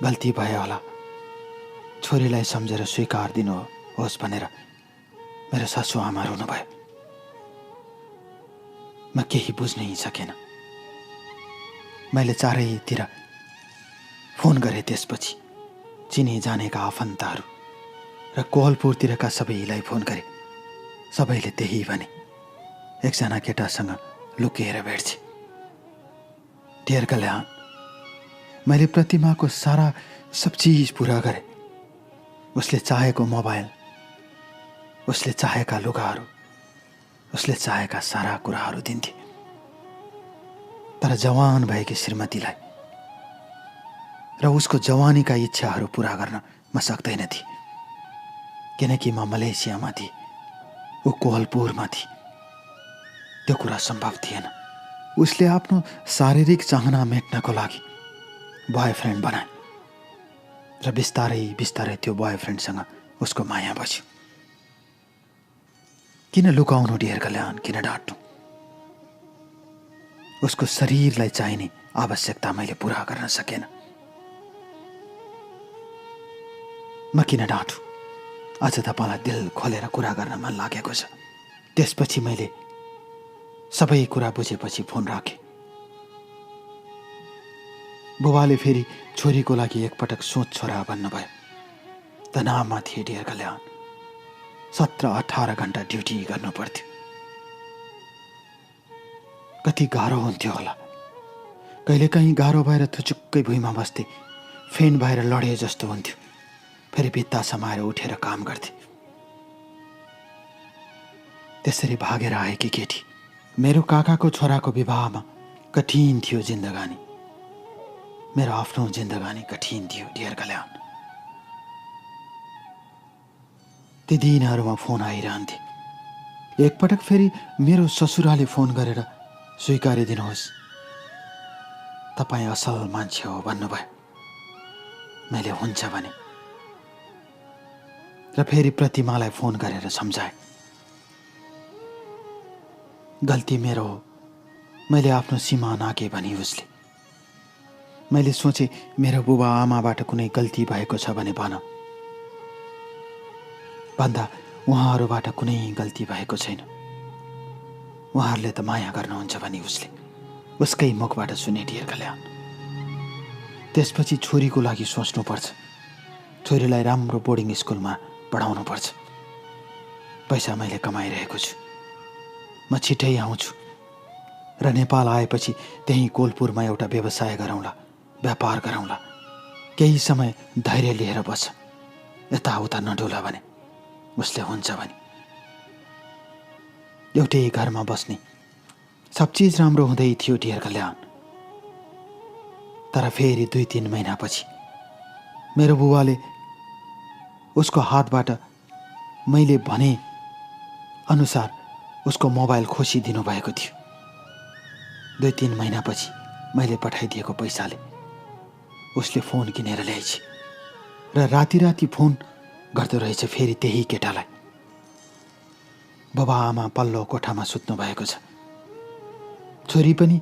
[SPEAKER 1] गल्ती भयो होला, छोरीलाई सम्झेर स्वीकार दिनुहोस् भनेर मेरो सासू आमा रुनुभयो। म केही बुझ्नै सकेन। मैले चारैतिर फोन गरेँ। त्यसपछि चिने जानेका आफन्तहरू र कोहलपुरतिरका सबैलाई फोन गरेँ। सबैले त्यही भने, एकजना केटासँग लुकेर भेट्छे। डियर कल्याण, मैले प्रतिमाको सारा सब चिज पुरा गरेँ। उसले चाहेको मोबाइल, उसले चाहेका लुगाहरू, उसले चाहेका सारा कुराहरू दिन्थे। तर जवान भएकी श्रीमतीलाई र उसको जवानीका इच्छाहरू पूरा गर्न म सक्दैन थिएँ, किनकि म मलेसियामा थिएँ, ऊ कोहलपुरमा थिए। त्यो कुरा सम्भव थिएन। उसले आफ्नो शारीरिक चाहना मेट्नको लागि बोयफ्रेन्ड बनाए र बिस्तारै बिस्तारै त्यो बोयफ्रेन्डसँग उसको माया बस्यो। किन लुकाउनु डियर कल्याण, किन डाँट्नु? उसको शरीरलाई चाहिने आवश्यकता मैले पूरा गर्न सकेन। म किन डाँटु? आज तपाईँलाई दिल खोलेर कुरा गर्न मन लागेको छ। त्यसपछि मैले सबै कुरा बुझेपछि फोन राखेँ। बुबाले फेरि छोरीको लागि एकपटक सोच छोरा भन्नुभयो। तनावमा थिए डियर कल्याण। 17-18 घण्टा ड्युटी गर्नु पर्थ्यो। कति गाह्रो हुन्थ्यो होला। कहिलेकाहीँ गाह्रो भएर थुचुक्कै भुइँमा बस्थे, फेन भएर लडे जस्तो हुन्थ्यो। फेरि भित्ता समाएर उठेर काम गर्थे। त्यसरी भागेर आएकी केटी। मेरो काकाको छोराको विवाहमा कठिन थियो जिन्दगानी। मेरो आफ्नो जिन्दगानी कठिन थियो डियर कल्याण। ती दिनहरूमा फोन आइरहन्थे। एकपटक फेरि मेरो ससुराले फोन गरेर स्वीकारिदिनुहोस्, तपाईँ असल मान्छे हो भन्नुभयो। मैले हुन्छ भने र फेरि प्रतिमालाई फोन गरेर सम्झाएँ। गल्ती मेरो हो, मैले आफ्नो सीमा नाघेँ भनी उसले। मैले सोचेँ मेरो बुबा आमाबाट कुनै गल्ती भएको छ भने भन्दा उहाँहरूबाट कुनै गल्ती भएको छैन, उहाँहरूले त माया गर्नुहुन्छ भनी उसले उसकै मुखबाट सुने डियर कल्याण। त्यसपछि छोरीको लागि सोच्नुपर्छ। छोरीलाई राम्रो बोर्डिङ स्कुलमा पढाउनुपर्छ। पैसा मैले कमाइरहेको छु। म छिटै आउँछु र नेपाल आएपछि त्यही कोलपुरमा एउटा व्यवसाय गरौँला, व्यापार गरौँला। केही समय धैर्य लिएर बस, यताउता नडुला भने उसले हुन्छ भने। एउटै घरमा बस्ने, सब चिज राम्रो हुँदै थियो डियर कल्याण। तर फेरि 2-3 महिनापछि मेरो बुबाले उसको हातबाट मैले भने अनुसार उसको मोबाइल खोसिदिनु भएको थियो। 2-3 महिनापछि मैले पठाइदिएको पैसाले उसले फोन किनेर ल्याएछ र राति राति फोन गर्दो रहेछ फेरि त्यही केटालाई। बाबा आमा पल्लो कोठामा सुत्नु भएको छ। छोरी पनि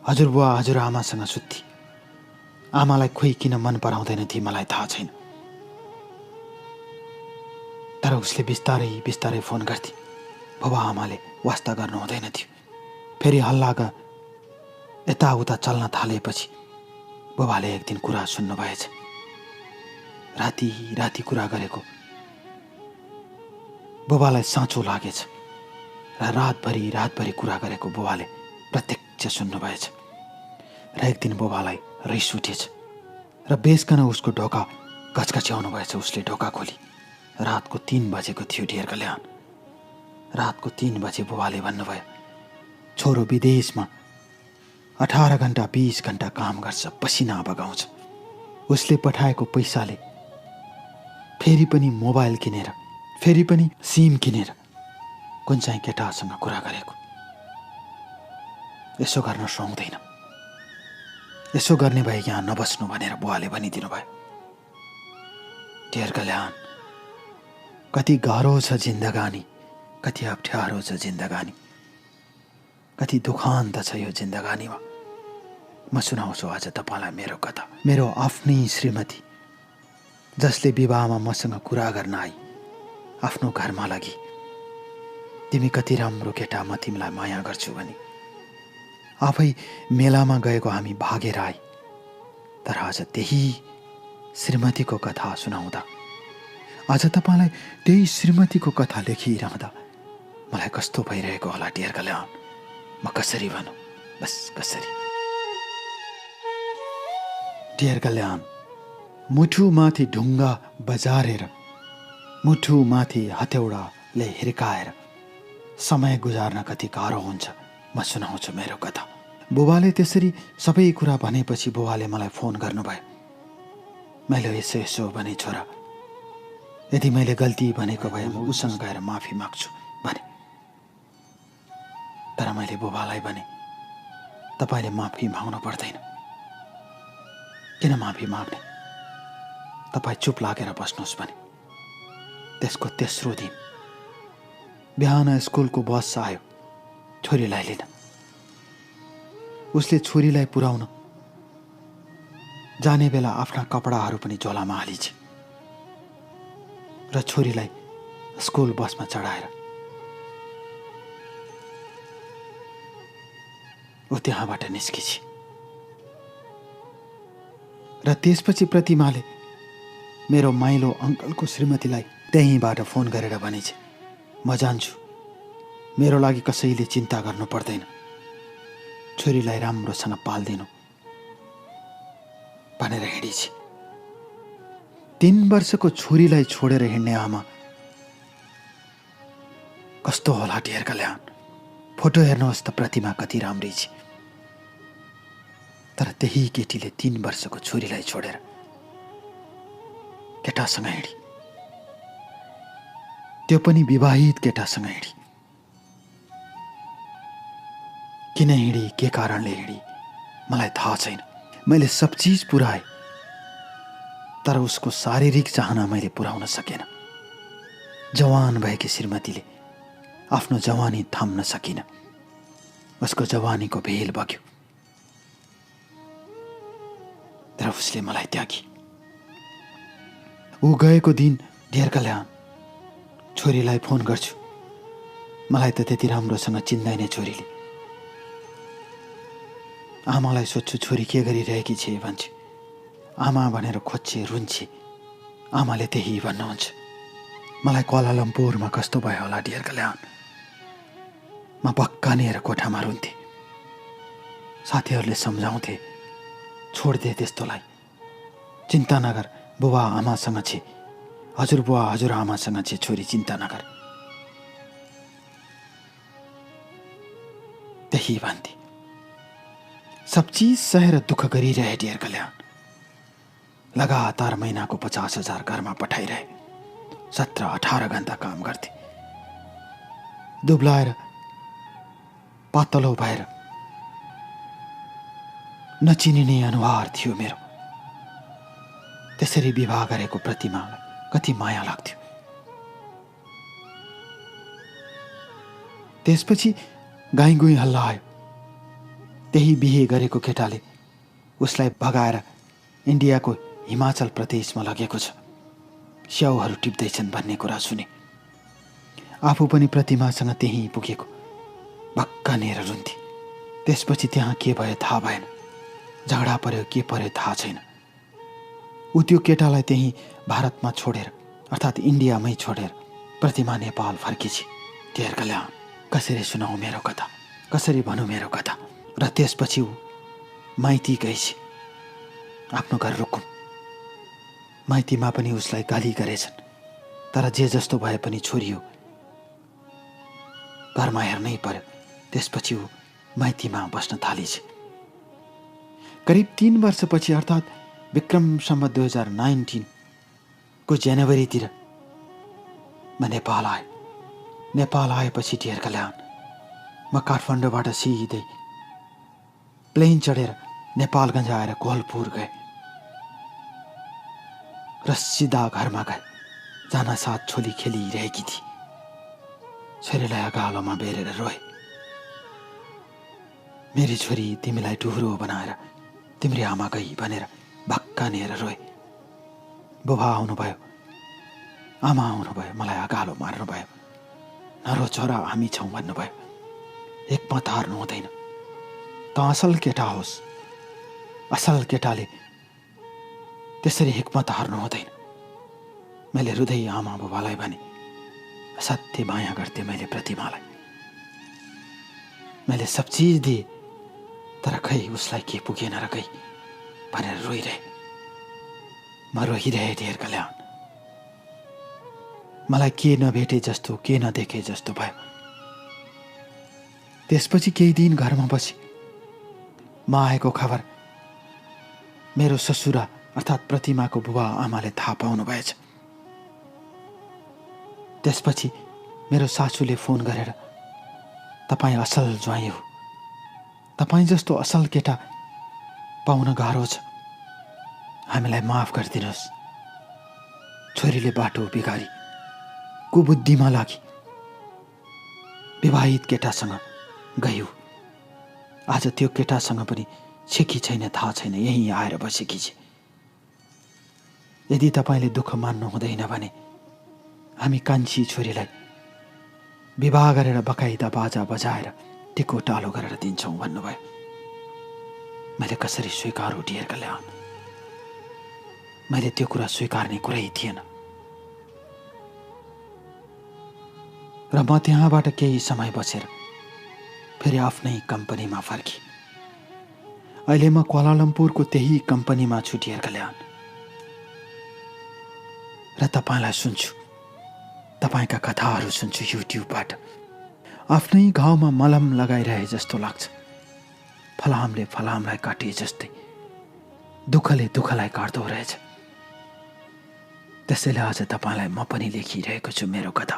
[SPEAKER 1] हजुरबुवा हजुरआमासँग सुत्थी। आमालाई खोइ किन मन पराउँदैन थिए मलाई थाहा छैन। तर उसले बिस्तारै बिस्तारै फोन गर्थे। बाबा आमाले वास्ता गर्नु हुँदैन थियो। फेरि हल्लाका यताउता चल्न थालेपछि बाबाले एक दिन कुरा सुन्नु भएछ। राति राति कुरा गरेको बाबालाई साँचो लागेछ र रातभरि कुरा गरेको बाबाले प्रत्यक्ष सुन्नु भएछ। र एक दिन बाबालाई रिस उठेछ र बेसकन उसको ढोका घचघच्याउनु भएछ। उसले ढोका खोली। रातको 3 बजेको थियो डियर कल्याण। रातको 3 बजे बाबाले भन्नुभयो, छोरो विदेशमा 18 घण्टा 20 घण्टा काम गर्छ, पसिना बगाउँछ। उसले पठाएको पैसाले फेरि पनि मोबाइल किनेर, फेरि पनि सिम किनेर कुन चाहिँ केटासँग कुरा गरेको। यसो गर्न सुहाउँदैन। यसो गर्ने भए यहाँ नबस्नु भनेर बुवाले भनिदिनु भयो। डियर कल्याण, कति गाह्रो छ जिन्दगानी, कति अप्ठ्यारो छ जिन्दगानी, कति दुखान्त छ यो जिन्दगानीमा। म सुनाउँछु आज तपाईँलाई मेरो कथा। मेरो आफ्नै श्रीमती जसले विवाहमा मसँग कुरा गर्न आई, आफ्नो घरमा लगी, तिमी कति राम्रो केटा, म तिमीलाई माया गर्छु भनी आफै मेलामा गएको हामी भागेर आए। तर आज त्यही श्रीमतीको कथा सुनाउँदा, आज तपाईँलाई त्यही श्रीमतीको कथा लेखिरहँदा मलाई कस्तो भइरहेको होला डियर कल्याण। म कसरी भनौँ, बस कसरी। डियर कल्याण, मुठुमाथि ढुङ्गा बजारेर, मुठुमाथि हथौडाले हिर्काएर समय गुजार्न कति गाह्रो हुन्छ। म सुनाउँछु मेरो कथा। बुबाले त्यसरी सबै कुरा भनेपछि बुबाले मलाई फोन गर्नुभयो। मैले यसो यसो भने, छोरा, यदि मैले गल्ती भनेको भए म उसँग गएर माफी माग्छु भने। तर मैले बुबालाई भने, तपाईँले माफी माग्नु पर्दैन। किन माफी माग्ने? तपाईँ चुप लागेर बस्नुहोस् भने। त्यसको तेस्रो दिन बिहान स्कुलको बस आयो छोरीलाई लिन। उसले छोरीलाई पुर्याउन जाने बेला आफ्ना कपडाहरू पनि झोलामा हालिछे र छोरीलाई स्कुल बसमा चढाएर ऊ त्यहाँबाट निस्किछि। र त्यसपछि प्रतिमाले मेरो माइलो अङ्कलको श्रीमतीलाई त्यहीँबाट फोन गरेर भनेछ, म जान्छु, मेरो लागि कसैले चिन्ता गर्नु पर्दैन, छोरीलाई राम्रोसँग पाल्दिनु भनेर हिँडिछ। 3 वर्षको छोरीलाई छोडेर हिँड्ने आमा कस्तो होला ढेर कल्याण। फोटो हेर्नुहोस् त प्रतिमा कति राम्री छ। तर त्यही केटीले 3 वर्षको छोरीलाई छोडेर केटासँग हिँडी, त्यो पनि विवाहित केटासँग हिँडी। किन हिँडी, के कारणले हिँडी मलाई थाहा छैन। मैले सब चिज पुर्याएँ, तर उसको शारीरिक चाहना मैले पुर्याउन सकेन। जवान भएकी श्रीमतीले आफ्नो जवानी थाम्न सकिन। उसको जवानीको भेल बग्यो, तर उसले मलाई त्यागी। ऊ गएको दिन ढेर कल्याण छोरीलाई फोन गर्छु, मलाई त त्यति राम्रोसँग चिन्दैन छोरीले। आमालाई सोध्छु छोरी के गरिरहेकी छे भन्छ। आमा भनेर खोज्छे, रुन्छे। आमाले त्यही भन्नुहुन्छ। मलाई क्वालालम्पुरमा कस्तो भयो होला ढेर कल्याण। म पक्कानिएर कोठामा रुन्थेँ। साथीहरूले सम्झाउँथे, छोड्दे त्यस्तोलाई, चिन्ता नगर, बुबा आमासँग छे, हजुरबुवा हजुरआमासँग छे, छोरी चिन्ता नगर। त्यही भन्थे। सब चीज सहेर दुःख गरिरहे ढेर कल्याण। लगातार महिनाको 50,000 घरमा पठाइरहे। 17-18 घण्टा काम गर्थे। दुब्लाएर पातलो भएर नचिनिने अनुहार थियो मेरो। त्यसरी विवाह गरेको प्रतिमालाई कति माया लाग्थ्यो। त्यसपछि गाईगुई हल्ला आयो। त्यही बिहे गरेको केटाले उसलाई भगाएर इन्डियाको हिमाचल प्रदेशमा लगेको छ। स्याउहरू टिप्दैछन् भन्ने कुरा सुने। आफू पनि प्रतिमासँग त्यहीँ पुगेको भक्कानेर रुन्थे। त्यसपछि त्यहाँ के भयो थाहा भएन। झगडा पर्यो के पर्यो थाहा छैन। ऊ त्यो केटालाई त्यहीँ भारतमा छोडेर, अर्थात् इन्डियामै छोडेर प्रतिमा नेपाल फर्किछि। ढेर कल्याण कसरी सुनाऊ मेरो कथा, कसरी भनौँ मेरो कथा। र त्यसपछि ऊ माइती गएछि, आफ्नो घर रुकुम। माइतीमा पनि उसलाई गाली गरेछन्, तर जे जस्तो भए पनि छोरी हो, घरमा हेर्नै पर्यो। त्यसपछि ऊ माइतीमा बस्न थालेछ। करिब 3 वर्षपछि, अर्थात् विक्रम सम्वत 2019 को जनवरीतिर म नेपाल आएँ। नेपाल आएपछि ढेर कल्याण म काठमाडौँबाट सिधै प्लेन चढेर नेपालगञ्ज आएर कोहलपुर गए र सिधा घरमा गए। जान साथ छोरी खेलिरहेकी थिए। छोरीलाई अगालोमा बेरेर रोए। मेरी छोरी तिमीलाई टुहुरो बनाएर तिम्री आमा गई भनेर भक्कानेर रोए। बुबा आउनुभयो, आमा आउनुभयो, मलाई अगालो मार्नुभयो। नरो छोरा, हामी छौँ भन्नुभयो। एकमत हार्नु हुँदैन। त असल केटा होस्। असल केटाले त्यसरी हिक्मत हार्नु हुँदैन। मैले हृदय आमा बुबालाई भने, असाध्यै माया गर्थे मैले प्रतिमालाई। मैले सब चिज दिए, तर खै उसलाई के पुगेन र गई भनेर रोइरहे। म रोइरहेँ ढेर कल्याण। मलाई के नभेटे जस्तो, के नदेखे जस्तो भयो। त्यसपछि केही दिन घरमा बसी म आएको खबर मेरो ससुरा अर्थात् प्रतिमाको बुबा आमाले थाहा पाउनु भएछ। त्यसपछि मेरो सासूले फोन गरेर, तपाईँ असल ज्वाइँ हो, तपाईँ जस्तो असल केटा पाउन गाह्रो छ, हामीलाई माफ गरिदिनुहोस्। छोरीले बाटो बिगारी कुबुद्धिमा लागि विवाहित केटासँग गयो। आज त्यो केटासँग पनि छेकी छैन, थाहा छैन, यहीँ आएर बसेकी छे। यदि तपाईँले दुःख मान्नु हुँदैन भने हामी कान्छी छोरीलाई विवाह गरेर बकाइदा बाजा बजाएर टिको टालो गरेर दिन्छौँ भन्नुभयो। मैले कसरी स्वीकारू डियर कल्याण? मैले त्यो कुरा स्वीकार्ने कुरै थिएन। र म त्यहाँबाट केही समय बसेर फेरि आफ्नै कम्पनीमा फर्केँ। अहिले म क्वालालम्पुरको त्यही कम्पनीमा छु डियर कल्याण। र तपाईँलाई सुन्छु, तपाईँका कथाहरू सुन्छु युट्युबबाट। आफ्नै घाउमा मलम लगाइरहे जस्तो लाग्छ। फलामले फलामलाई काटे जस्तै दुःखले दुःखलाई काट्दो रहेछ। त्यसैले आज तपाईँलाई म पनि लेखिरहेको छु मेरो कथा।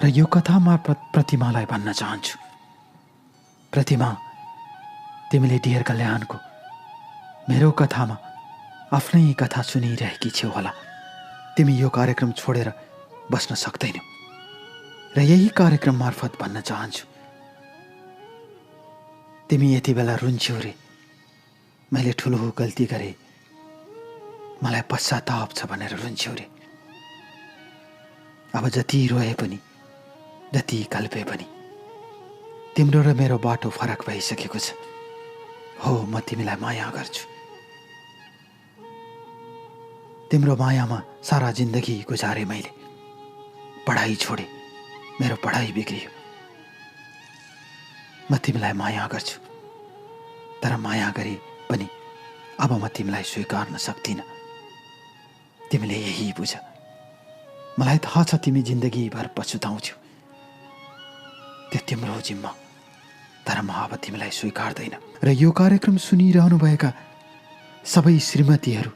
[SPEAKER 1] र यो कथा म प्रतिमालाई भन्न चाहन्छु। प्रतिमा, तिमीले डियर कल्याणको मेरो कथामा आफ्नै कथा सुनिरहेकी छेउ होला। तिमी यो कार्यक्रम छोडेर बस्न सक्दैनौ। र यही कार्यक्रम मार्फत भन्न चाहन्छु, तिमी यति बेला रुन्छौ रे, मैले ठुलो गल्ती गरेँ, मलाई पश्चाताप छ भनेर रुन्छौ रे। अब जति रोए पनि, जति कल्पे पनि तिम्रो र मेरो बाटो फरक भइसकेको छ। हो, म तिमीलाई माया गर्छु। तिम्रो मायामा सारा जिन्दगी गुजारे मैले। पढाइ छोडे, मेरो पढाइ बिग्रियो। म तिमीलाई माया गर्छु, तर माया गरे पनि अब म तिमीलाई स्वीकार्न सक्दिनँ। तिमीले यही बुझ। मलाई थाहा छ तिमी जिन्दगीभर पछुताउँछौ, त्यो तिम्रो जिम्मा, तर म अब तिमीलाई स्वीकार्दैन। र यो कार्यक्रम सुनिरहनुभएका सबै श्रीमतीहरू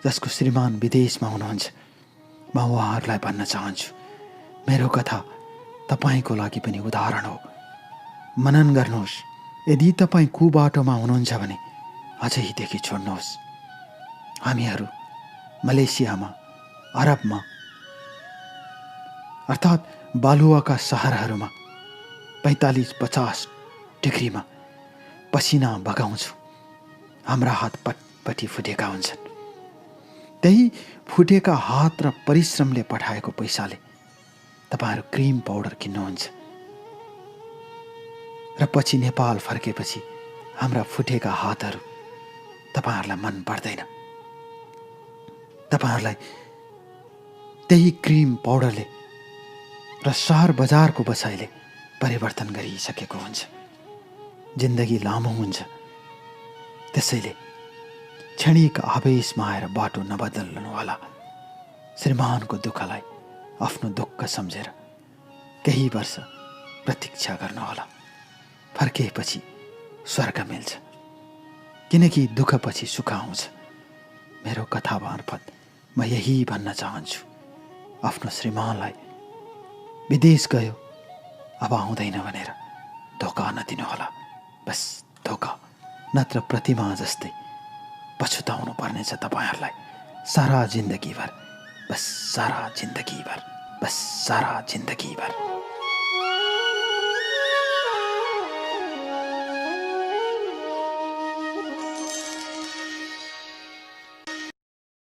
[SPEAKER 1] जसको श्रीमान विदेशमा हुनुहुन्छ, म उहाँहरूलाई भन्न चाहन्छु, मेरो कथा तपाईँको लागि पनि उदाहरण हो। मनन गर्नुहोस्। यदि तपाईँ कुबाटोमा हुनुहुन्छ भने अझैदेखि छोड्नुहोस्। हामीहरू मलेसियामा, अरबमा अर्थात् बालुवाका सहरहरूमा 45-50 डिग्रीमा पसिना बगाउँछौँ। हाम्रा हात पटपटी फुटेका हुन्छन्। त्यही फुटेका हात र परिश्रमले पठाएको पैसाले तपाईँहरू क्रिम पाउडर किन्नुहुन्छ र पछि नेपाल फर्केपछि हाम्रा फुटेका हातहरू तपाईँहरूलाई मन पर्दैन। तपाईँहरूलाई त्यही क्रिम पाउडरले र सहर बजारको बसाइले परिवर्तन गरिसकेको हुन्छ। जिन्दगी लामो हुन्छ, त्यसैले क्षणिक आवेशमा आएर बाटो नबदल्नु होला। श्रीमानको दुःखलाई आफ्नो दुःख सम्झेर केही वर्ष प्रतीक्षा गर्नुहोला। फर्केपछि स्वर्ग मिल्छ, किनकि दुःखपछि सुख आउँछ। मेरो कथा मार्फत म यही भन्न चाहन्छु, आफ्नो श्रीमानलाई विदेश गयो, अब आउँदैन भनेर धोका नदिनुहोला। बस धोका, नत्र प्रतिमा जस्तै पछुताउनु पर्नेछ तपाईँहरूलाई सारा जिन्दगीभर। बस सारा जिन्दगीभर, बस सारा जिन्दगीभर।